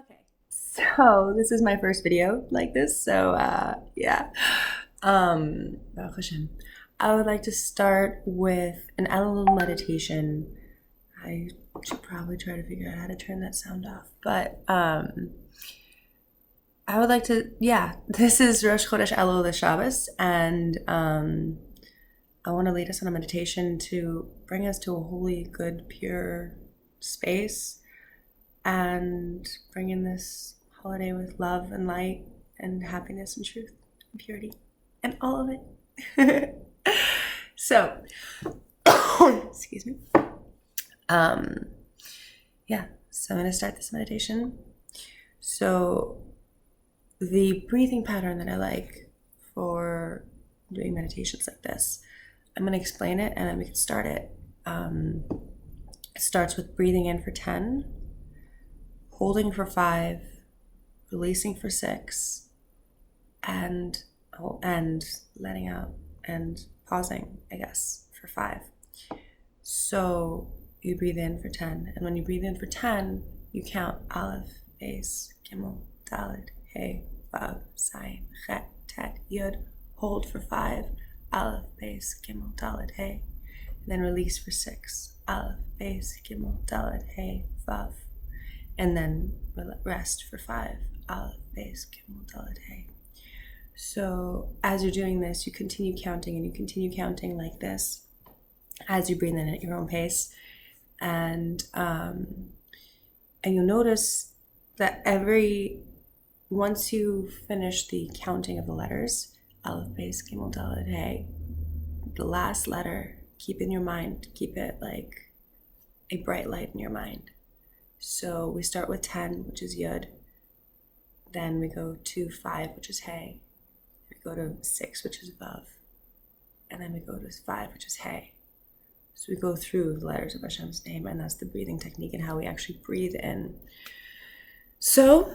Okay, so this is my first video like this, so yeah. Baruch Hashem. I would like to start with an Elul meditation. I should probably try to figure out how to turn that sound off, but I would like to, this is Rosh Chodesh Elul the Shabbos, and I want to lead us on a meditation to bring us to a holy, good, pure space and bring in this holiday with love and light and happiness and truth and purity and all of it. So, excuse me. So I'm going to start this meditation. So the breathing pattern that I like for doing meditations like this, I'm going to explain it and then we can start it. It starts with breathing in for 10, holding for 5, releasing for 6, and letting out and pausing, I guess, for 5. So you breathe in for 10, and when you breathe in for 10, you count Aleph, Beis, Gimel, Dalet, Hey, Vav, Zayin, Chet, Tet, Yud. Hold for 5, Aleph, Beis, Gimel, Dalet, Hey. And then release for 6, Aleph, Beis, Gimel, Dalet, Hey, Vav. And then rest for 5, Aleph, Beis, Gimel, Dalet, Hey. So as you're doing this, you continue counting and you continue counting like this as you breathe in at your own pace. And you'll notice that once you finish the counting of the letters, Aleph, Beis, Gimel, Dalet, Hey, the last letter, keep in your mind, keep it like a bright light in your mind. So we start with 10, which is Yud. Then we go to 5, which is Hey. We go to 6, which is Vav. And then we go to 5, which is Hey. So we go through the letters of Hashem's name, and that's the breathing technique and how we actually breathe in. So,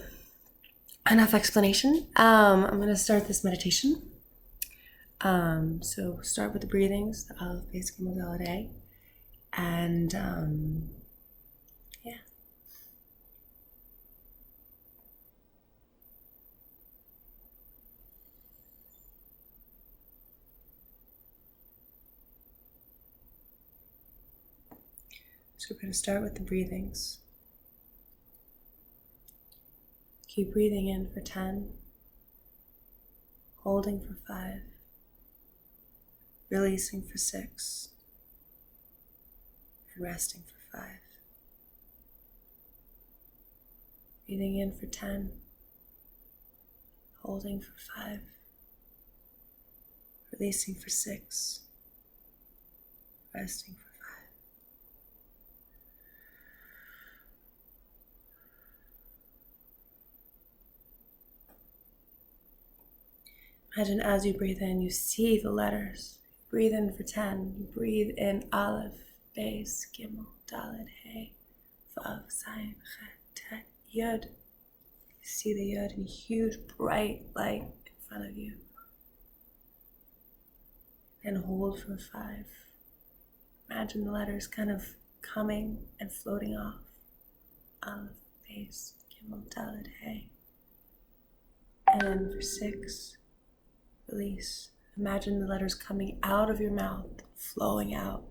enough explanation. I'm going to start this meditation. So start with the breathings, the Aleph, Beis, Gimel, Dalet, Hey. And So we're going to start with the breathings. Keep breathing in for 10, holding for 5, releasing for 6, and resting for 5. Breathing in for 10, holding for 5, releasing for 6, resting for 5. Imagine as you breathe in, you see the letters. Breathe in for 10. You breathe in Aleph, Beis, Gimel, Dalet, Hey, Vav, Zayin, Chet, Tet, Yud. You see the Yud in a huge bright light in front of you. And hold for 5. Imagine the letters kind of coming and floating off. Aleph, Beis, Gimel, Dalet, Hey. And then for 6, release. Imagine the letters coming out of your mouth, flowing out.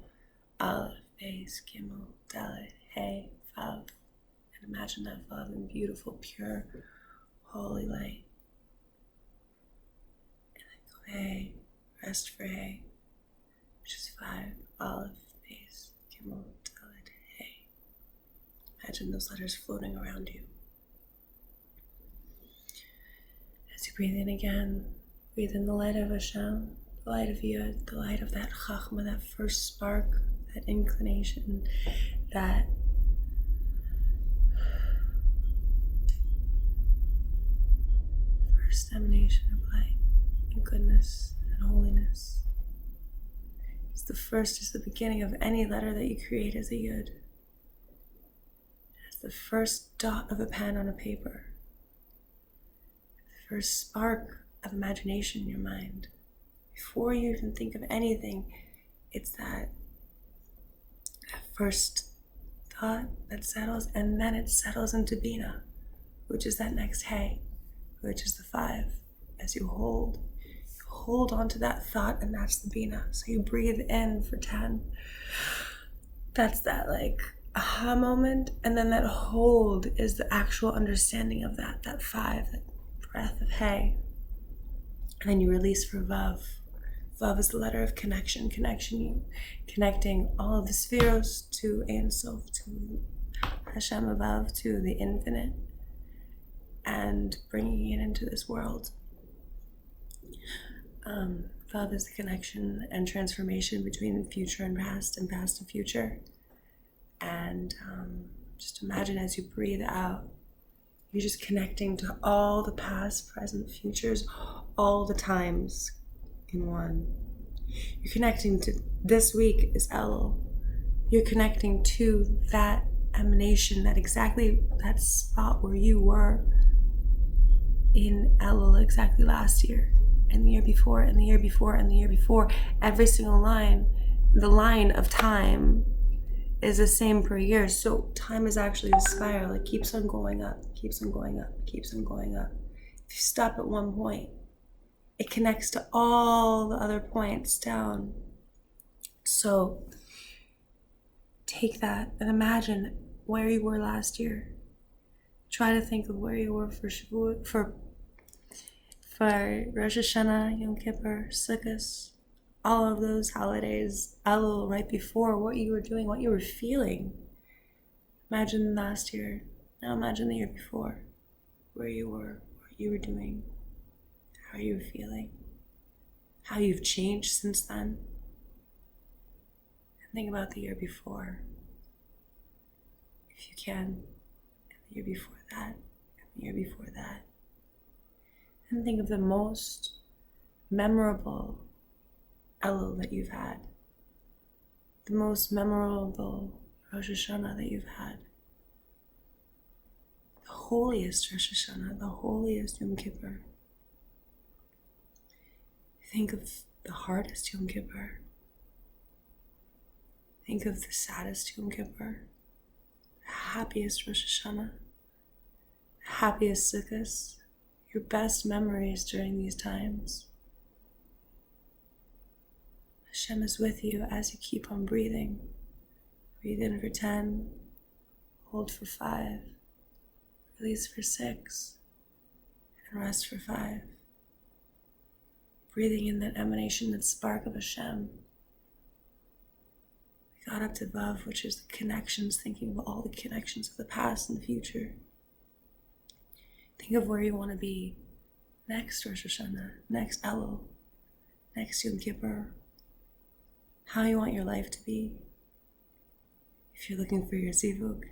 Aleph, Beis, Gimel, Dalet, Hey, Vav. And imagine that Vav in beautiful, pure, holy light. And then go Hey, rest for Hey, which is 5. Aleph, Beis, Gimel, Dalet, Hey. Imagine those letters floating around you. As you breathe in again, breathe in the light of Hashem, the light of Yud, the light of that Chachma, that first spark, that inclination, that first emanation of light and goodness and holiness. It's the beginning of any letter that you create as a Yud. It's the first dot of a pen on a paper. The first spark of imagination in your mind. Before you even think of anything, it's that first thought that settles, and then it settles into Bina. which is that next hey, which is the 5. As you hold on to that thought, and that's the Bina. So you breathe in for 10. That's that like aha moment, and then that hold is the actual understanding of that 5, that breath of hey. And then you release for Vav. Vav is the letter of connection, connecting all of the Sfiros to Ein Sof, to Hashem above, to the infinite, and bringing it into this world. Vav is the connection and transformation between future and past and future. And just imagine as you breathe out, you're just connecting to all the past, present, futures, all the times in one. You're connecting to this week is Elul. You're connecting to that emanation, that spot where you were in Elul exactly last year, and the year before, and the year before, and the year before. Every single line, the line of time is the same per year. So time is actually a spiral. It keeps on going up, keeps on going up, keeps on going up. If you stop at one point, it connects to all the other points down. So take that and imagine where you were last year. Try to think of where you were for Shavuot, for Rosh Hashanah, Yom Kippur, Sukkot, all of those holidays, Elul right before, what you were doing, what you were feeling. Imagine last year. Now imagine the year before, where you were, what you were doing, how you were feeling, how you've changed since then. And think about the year before, if you can, and the year before that, and the year before that. And think of the most memorable Elul that you've had, the most memorable Rosh Hashanah that you've had, the holiest Rosh Hashanah, the holiest Yom Kippur. Think of the hardest Yom Kippur. Think of the saddest Yom Kippur, the happiest Rosh Hashanah, the happiest Sukkot, your best memories during these times. Hashem is with you as you keep on breathing. Breathe in for 10, hold for 5, release for 6, and rest for 5. Breathing in that emanation, that spark of Hashem. We got up to Vav, which is the connections, thinking of all the connections of the past and the future. Think of where you want to be next Rosh Hashanah, next Elul, next Yom Kippur. How you want your life to be. If you're looking for your zivug,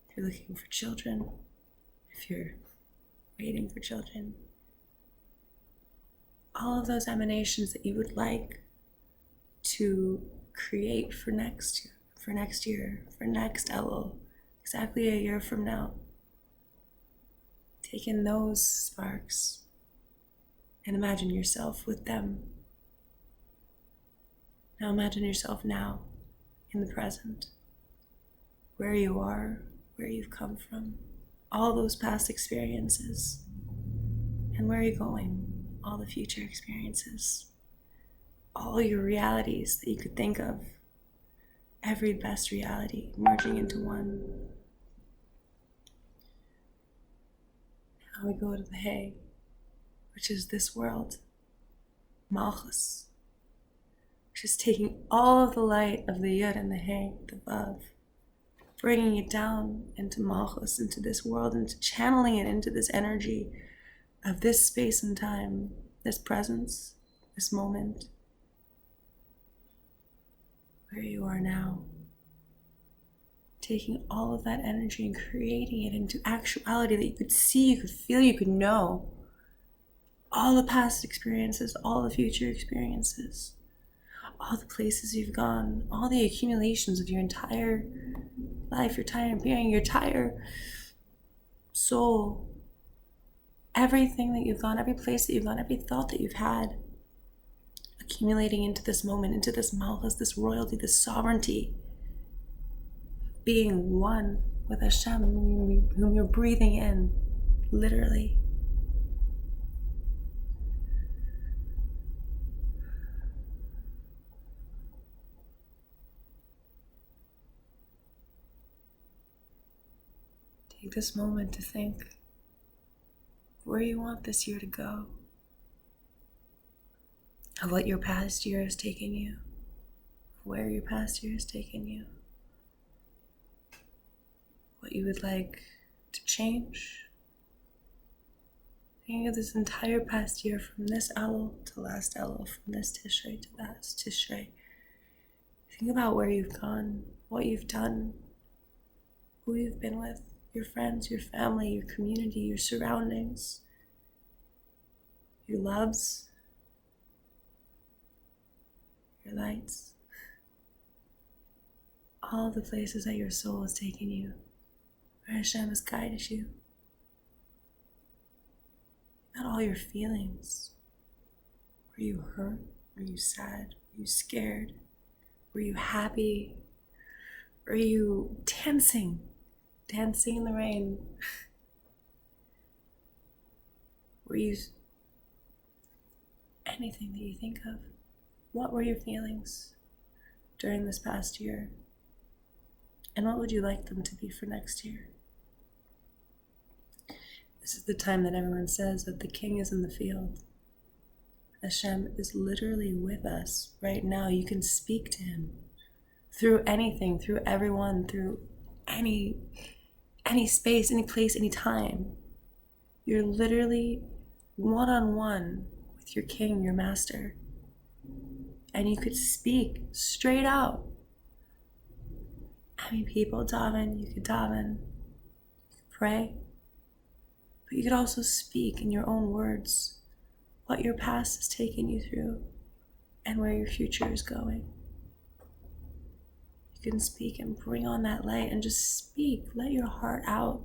if you're looking for children, if you're waiting for children. All of those emanations that you would like to create for next year, for next Elul, exactly a year from now. Take in those sparks and imagine yourself with them. Now imagine yourself now, in the present, where you are, where you've come from, all those past experiences, and where you're going, all the future experiences, all your realities that you could think of, every best reality merging into one. Now we go to the Hey, which is this world, Malchus, which is taking all of the light of the Yud and the Hey, the Vav, bringing it down into Malchus, into this world, into channeling it into this energy of this space and time, this presence, this moment, where you are now. Taking all of that energy and creating it into actuality that you could see, you could feel, you could know. All the past experiences, all the future experiences, all the places you've gone, all the accumulations of your entire life, your entire being, your entire soul, everything that you've gone, every place that you've gone, every thought that you've had, accumulating into this moment, into this Malchus, this royalty, this sovereignty, being one with Hashem, whom you're breathing in, literally. Take this moment to think where you want this year to go, of what your past year has taken you, where your past year has taken you, what you would like to change. Think of this entire past year, from this Elul to last Elul, from this Tishrei to last Tishrei. Think about where you've gone, what you've done, who you've been with, your friends, your family, your community, your surroundings, your loves, your lights, all the places that your soul has taken you, where Hashem has guided you. Not all your feelings. Were you hurt? Were you sad? Were you scared? Were you happy? Were you dancing in the rain? Were you anything that you think of? What were your feelings during this past year? And what would you like them to be for next year? This is the time that everyone says that the king is in the field. Hashem is literally with us right now. You can speak to him through anything, through everyone, through any space, any place, any time. You're literally one-on-one with your king, your master. And you could speak straight out. I mean, people daven, you could daven, you could pray. But you could also speak in your own words what your past has taken you through and where your future is going. You can speak and bring on that light and just speak. Let your heart out.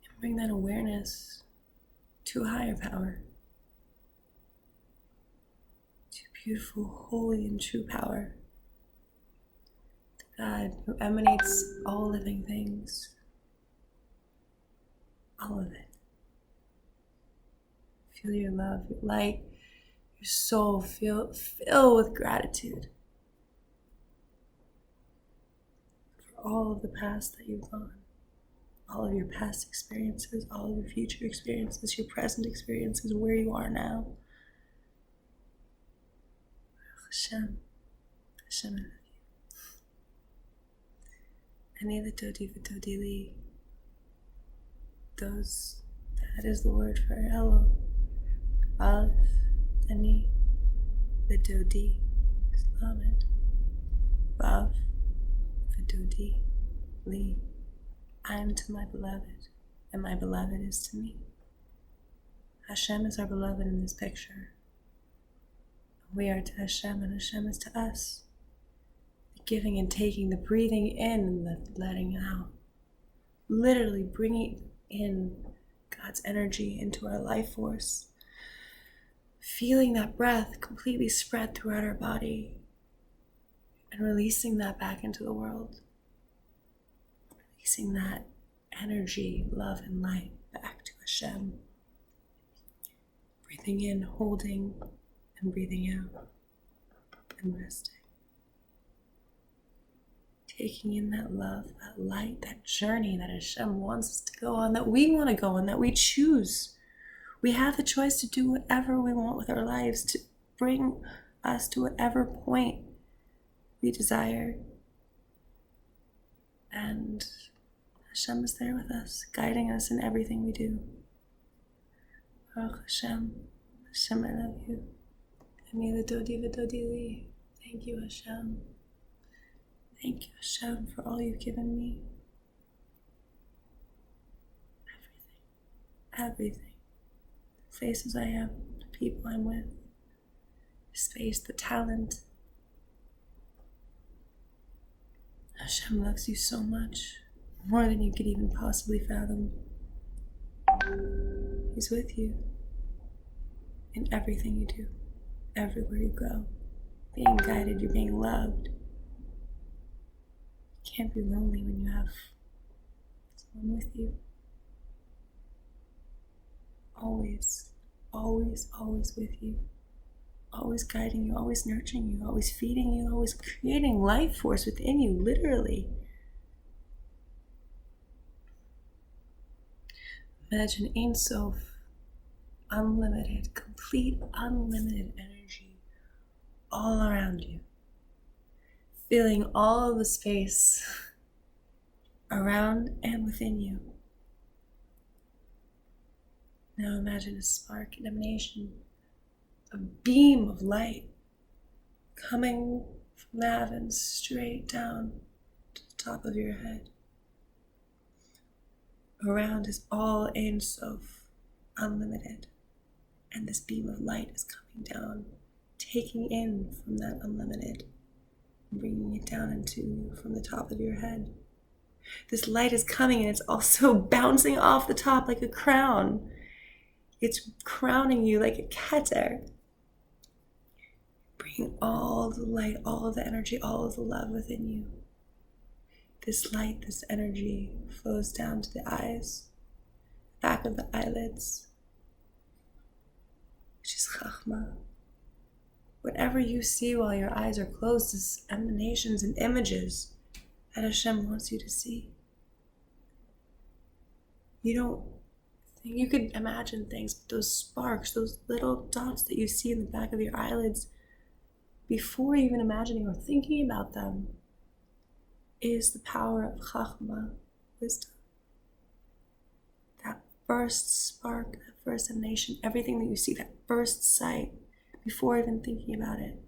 And bring that awareness to a higher power. To beautiful, holy, and true power. To God who emanates all living things. All of it. Feel your love, your light, your soul fill with gratitude for all of the past that you've gone, all of your past experiences, all of your future experiences, your present experiences, where you are now. Hashem, I love you. Ani v'todi v'todi li. That is the word for Elul. Av, Ani, V'dodi, Lamed. Vav, V'dodi, Li. I am to my beloved, and my beloved is to me. Hashem is our beloved in this picture. We are to Hashem, and Hashem is to us. The giving and taking, the breathing in and the letting out. Literally bringing in God's energy into our life force. Feeling that breath completely spread throughout our body and releasing that back into the world. Releasing that energy, love, and light back to Hashem. Breathing in, holding, and breathing out, and resting. Taking in that love, that light, that journey that Hashem wants us to go on, that we want to go on, that we choose. We have the choice to do whatever we want with our lives, to bring us to whatever point we desire. And Hashem is there with us, guiding us in everything we do. Baruch Hashem, Hashem, I love you. Ani v'todi v'todi li. Thank you, Hashem. Thank you, Hashem, for all you've given me. Everything. The faces I am, the people I'm with, the space, the talent. Hashem loves you so much, more than you could even possibly fathom. He's with you in everything you do, everywhere you go. Being guided, you're being loved. You can't be lonely when you have one with you. Always, always, always with you. Always guiding you, always nurturing you, always feeding you, always creating life force within you, literally. Imagine Ein Sof, unlimited, complete, unlimited energy all around you. Filling all of the space around and within you. Now imagine a spark, an emanation, a beam of light coming from the heavens straight down to the top of your head. Around is all Ein Sof, unlimited, and this beam of light is coming down, taking in from that unlimited, bringing it down into you from the top of your head. This light is coming and it's also bouncing off the top like a crown. It's crowning you like a keter. Bringing all the light, all of the energy, all of the love within you. This light, this energy flows down to the eyes, back of the eyelids, which is Chachma. Whatever you see while your eyes are closed is emanations and images that Hashem wants you to see. You could imagine things, but those sparks, those little dots that you see in the back of your eyelids, before even imagining or thinking about them, is the power of Chachma, wisdom. That first spark, that first emanation, everything that you see, that first sight, before even thinking about it,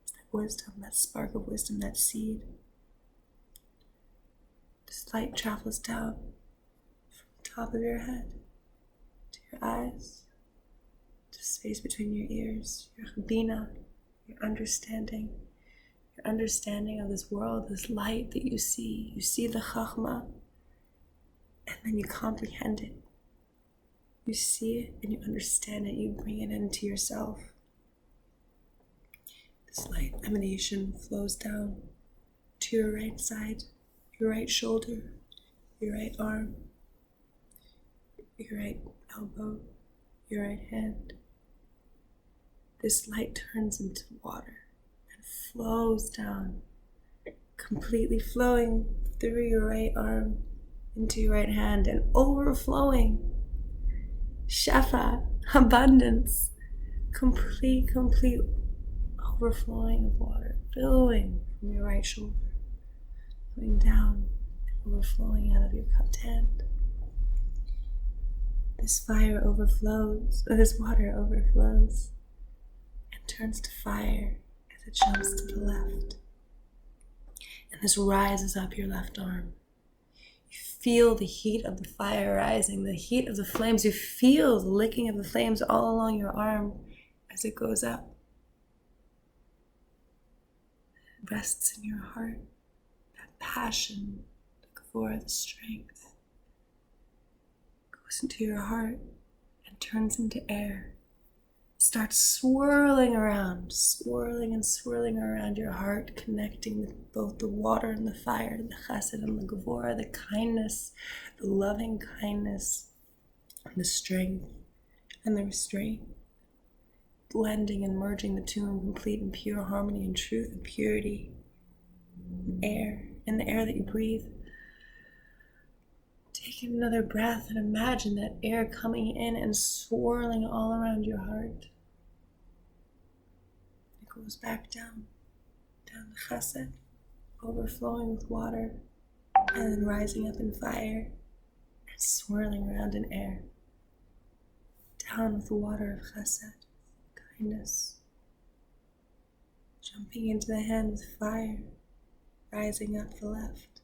is that wisdom, that spark of wisdom, that seed. This light travels down from the top of your head to your eyes, to the space between your ears, your bina, your understanding of this world, this light that you see. You see the Chachma, and then you comprehend it. You see it and you understand it. You bring it into yourself. This light emanation flows down to your right side, your right shoulder, your right arm, your right elbow, your right hand. This light turns into water and flows down, completely flowing through your right arm into your right hand and overflowing. Shefa, abundance, complete overflowing of water, flowing from your right shoulder, coming down, overflowing out of your cupped hand. This fire overflows, or this water overflows and turns to fire as it jumps to the left. And this rises up your left arm. You feel the heat of the fire rising, the heat of the flames. You feel the licking of the flames all along your arm as it goes up. It rests in your heart, that passion, the gavura, the strength, goes into your heart and turns into air. Starts swirling around, swirling and swirling around your heart, connecting with both the water and the fire, the chesed and the gavura, the kindness, the loving kindness, and the strength and the restraint, blending and merging the two in complete and pure harmony and truth and purity. Air, in the air that you breathe. Take another breath and imagine that air coming in and swirling all around your heart. It goes back down the chesed, overflowing with water, and then rising up in fire and swirling around in air. Down with the water of chesed, kindness, jumping into the hand with fire, rising up the left,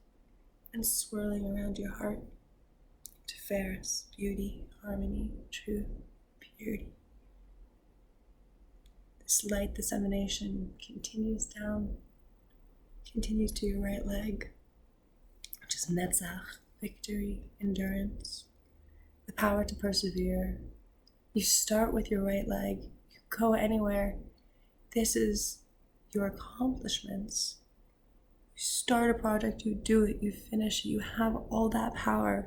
and swirling around your heart. Tiferes, beauty, harmony, truth, purity. This light, this emanation continues down, continues to your right leg, which is netzach, victory, endurance, the power to persevere. You start with your right leg, you go anywhere. This is your accomplishments. You You start a project, you do it, you finish it. You have all that power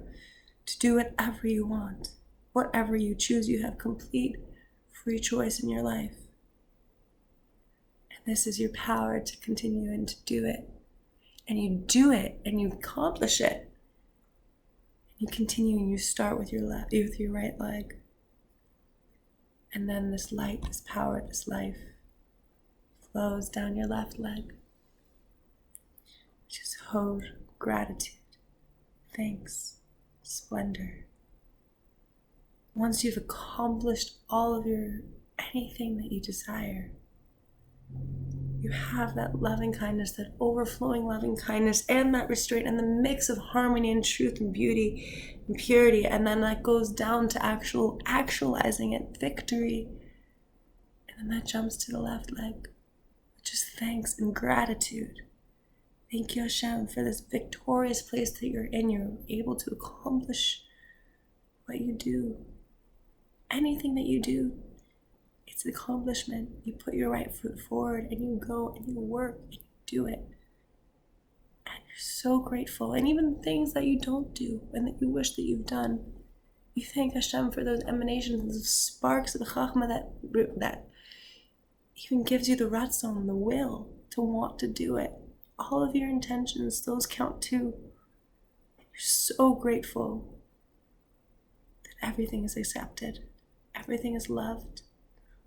to do whatever you want. Whatever you choose, you have complete free choice in your life. And this is your power to continue and to do it. And you do it and you accomplish it. And you continue and you start with your right leg. And then this light, this power, this life flows down your left leg. Which is Hod, gratitude, thanks, splendor. Once you've accomplished all of anything that you desire, you have that loving kindness, that overflowing loving kindness, and that restraint, and the mix of harmony and truth and beauty and purity, and then that goes down to actualizing it, victory, and then that jumps to the left leg, which is thanks and gratitude. Thank you, Hashem, for this victorious place that you're in. You're able to accomplish what you do. Anything that you do, it's an accomplishment. You put your right foot forward and you go and you work and you do it. And you're so grateful. And even things that you don't do and that you wish that you've done, you thank Hashem for those emanations, those sparks of the Chachma that even gives you the ratzon, the will to want to do it. All of your intentions, those count too. You're so grateful that everything is accepted. Everything is loved.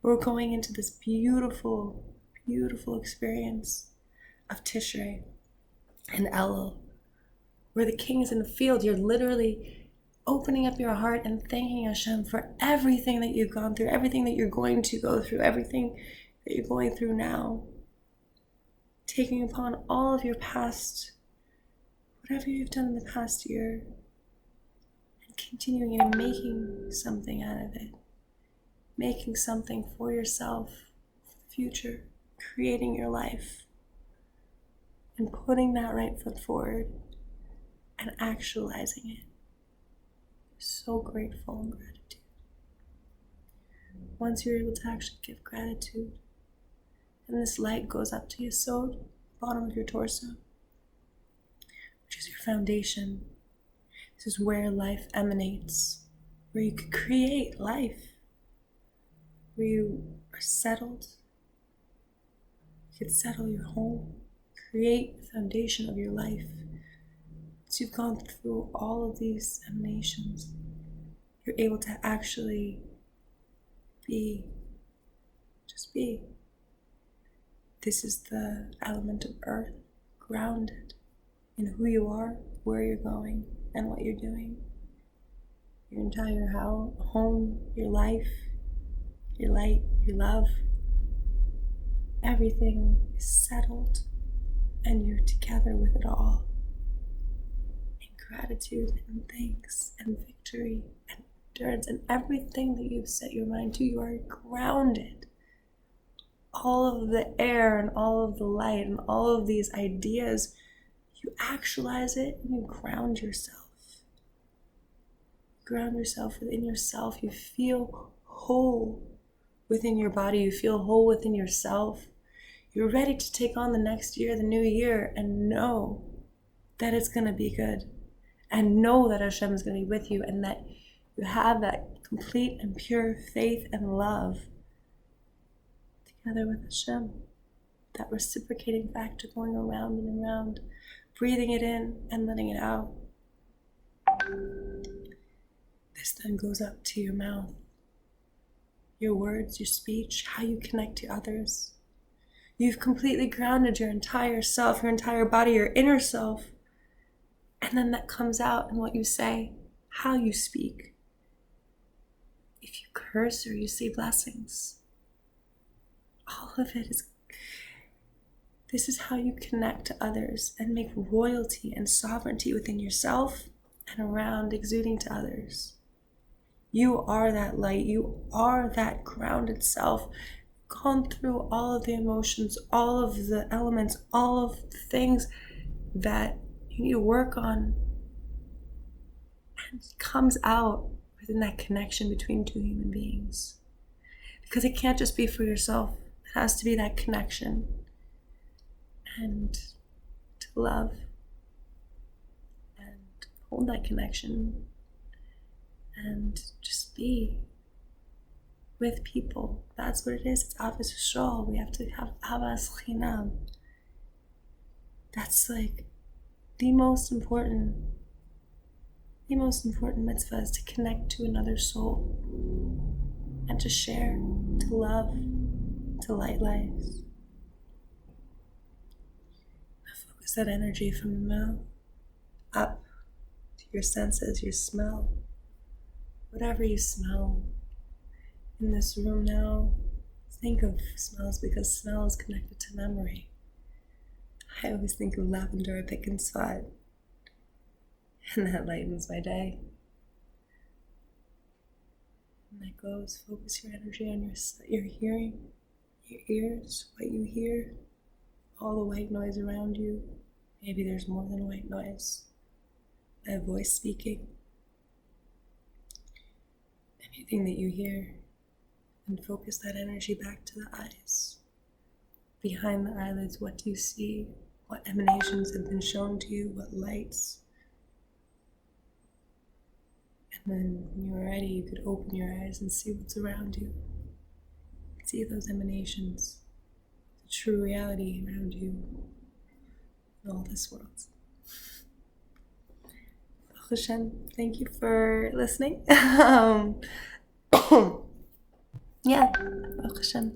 We're going into this beautiful, beautiful experience of Tishrei and Elul, where the king is in the field. You're literally opening up your heart and thanking Hashem for everything that you've gone through, everything that you're going to go through, everything that you're going through now. Taking upon all of your past, whatever you've done in the past year, and continuing and making something out of it. Making something for yourself, for the future, creating your life, and putting that right foot forward and actualizing it. So grateful and gratitude. Once you're able to actually give gratitude, and this light goes up to Yesod, bottom of your torso, which is your foundation. This is where life emanates, where you could create life, where you are settled. You could settle your home, create the foundation of your life. Once you've gone through all of these emanations, you're able to actually be, just be. This is the element of earth, grounded in who you are, where you're going, and what you're doing. Your entire home, your life, your light, your love, everything is settled, and you're together with it all. In gratitude and thanks and victory and endurance and everything that you've set your mind to, you are grounded. All of the air and all of the light and all of these ideas, you actualize it and you ground yourself. Ground yourself within yourself. You feel whole within your body. You feel whole within yourself. You're ready to take on the next year, the new year, and know that it's going to be good. And know that Hashem is going to be with you, and that you have that complete and pure faith and love together with Hashem. That reciprocating factor going around and around, breathing it in and letting it out. This then goes up to your mouth, your words, your speech, how you connect to others. You've completely grounded your entire self, your entire body, your inner self. And then that comes out in what you say, how you speak. If you curse or you say blessings, all of it is, this is how you connect to others and make royalty and sovereignty within yourself and around, exuding to others. You are that light. You are that grounded self, gone through all of the emotions, all of the elements, all of the things that you need to work on. And it comes out within that connection between two human beings. Because it can't just be for yourself. It has to be that connection. And to to love and hold that connection and just be with people. That's what it is. It's Avos Yisrael. We have to have Avas Chinam. That's like the most important mitzvah, is to connect to another soul and to share, to love, to light lives. Now focus that energy from the mouth up to your senses, your smell, whatever you smell in this room now. Think of smells, because smell is connected to memory. I always think of lavender, pick and spot, and that lightens my day. And that goes, focus your energy on your hearing, your ears, what you hear, all the white noise around you. Maybe there's more than white noise. My voice speaking. Anything that you hear, and focus that energy back to the eyes. Behind the eyelids, what do you see? What emanations have been shown to you? What lights? And then when you're ready, you could open your eyes and see what's around you. See those emanations, the true reality around you, in all this world. Baruch Hashem, thank you for listening. Yeah, Baruch Hashem.